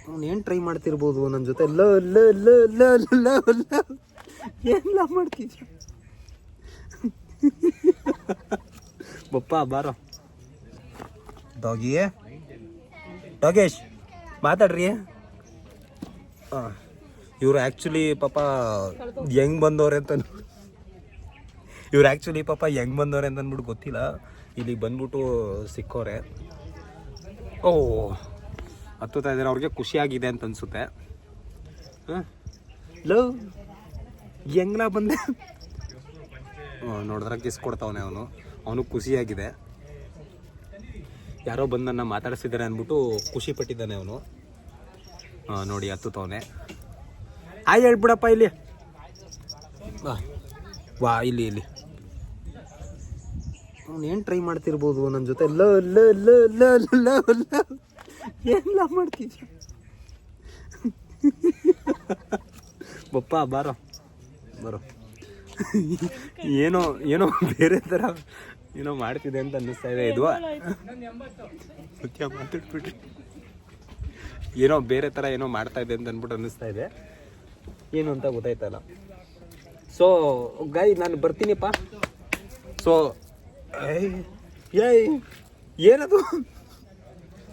ಅವ್ನು ಏನು ಟ್ರೈ ಮಾಡ್ತಿರ್ಬೋದು ನನ್ನ ಜೊತೆ ಎಲ್ಲ ಎಲ್ಲ ಎಲ್ಲ ಎಲ್ಲ ಎಲ್ಲ ಎಲ್ಲ ಎಲ್ಲ ಮಾಡ್ತಿದ್ಯ ಬಪ್ಪ ಬಾರೋ ಡಾಗಿಯೇ ಡಾಗೇಶ್ ಮಾತಾಡ್ರಿ. ಹಾಂ ಇವ್ರು ಆ್ಯಕ್ಚುಲಿ ಪಾಪ ಹೆಂಗೆ ಬಂದವ್ರೆ ಅಂತ ಅಂದ್ಬಿಟ್ಟು ಗೊತ್ತಿಲ್ಲ, ಇಲ್ಲಿಗೆ ಬಂದ್ಬಿಟ್ಟು ಸಿಕ್ಕೋರೆ. ಓ ಹತ್ತುತ್ತಾ ಇದ್ದಾರೆ, ಅವ್ರಿಗೆ ಖುಷಿಯಾಗಿದೆ ಅಂತ ಅನಿಸುತ್ತೆ. ಹಾಂ ಲವ್ ಹೆಂಗ್ಲ ಬಂದೆ ನೋಡಿದ್ರೆ ಕಿಸ್ ಕೊಡ್ತಾವನೆ ಅವನು ಖುಷಿಯಾಗಿದೆ. ಯಾರೋ ಬಂದು ನನ್ನ ಮಾತಾಡಿಸಿದ್ದಾರೆ ಅಂದ್ಬಿಟ್ಟು ಖುಷಿ ಪಟ್ಟಿದ್ದಾನೆ ಅವನು. ನೋಡಿ ಹತ್ತುತ್ತವನೆ. ಆಯ್ ಹೇಳ್ಬಿಡಪ್ಪ ಇಲ್ಲಿ ವಾ ಇಲ್ಲಿ ಅವ್ನು ಏನು ಟ್ರೈ ಮಾಡ್ತಿರ್ಬೋದು ನನ್ನ ಜೊತೆ ಎಲ್ಲ ಎಲ್ಲ ಎಲ್ಲ ಎಲ್ಲ ಎಲ್ಲ ಎಲ್ಲ ಎಲ್ಲ ಮಾಡ್ತಿದ್ಯ ಬಪ್ಪ ಬಾರೋ ಏನೋ ಬೇರೆ ಥರ ಏನೋ ಮಾಡ್ತಿದೆ ಅಂತ ಅನ್ನಿಸ್ತಾ ಇದೆ. ಇದು ಮಾತಾಡ್ಬಿಟ್ಟು ಏನೋ ಬೇರೆ ಥರ ಏನೋ ಮಾಡ್ತಾ ಇದೆ ಅಂತ ಅಂದ್ಬಿಟ್ಟು ಅನ್ನಿಸ್ತಾ ಇದೆ, ಏನು ಅಂತ ಗೊತ್ತಾಯ್ತಲ್ಲ. ಸೊ ಗೈ ನಾನು ಬರ್ತೀನಿಪ್ಪ. ಸೊ ಏನದು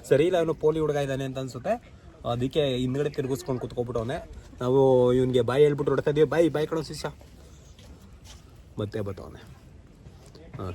ಸರಿ ಇಲ್ಲ, ಅವನು ಪೋಲಿ ಹುಡುಗ ಇದ್ದಾನೆ ಅಂತ ಅನ್ಸುತ್ತೆ, ಅದಕ್ಕೆ ಹಿಂದ್ಗಡೆ ತಿರುಗಿಸ್ಕೊಂಡು ಕುತ್ಕೊಬಿಟ್ಟವನೆ. ನಾವು ಇವನಿಗೆ ಬಾಯಿ ಹೇಳ್ಬಿಟ್ಟು ಹೊಡ್ತಾ ಇದೀವಿ, ಬಾಯಿ ಕಣೋ ಶಿಷ್ಯ ಮತ್ತೆ ಬತ್ತವನೆ. ಹಾಂ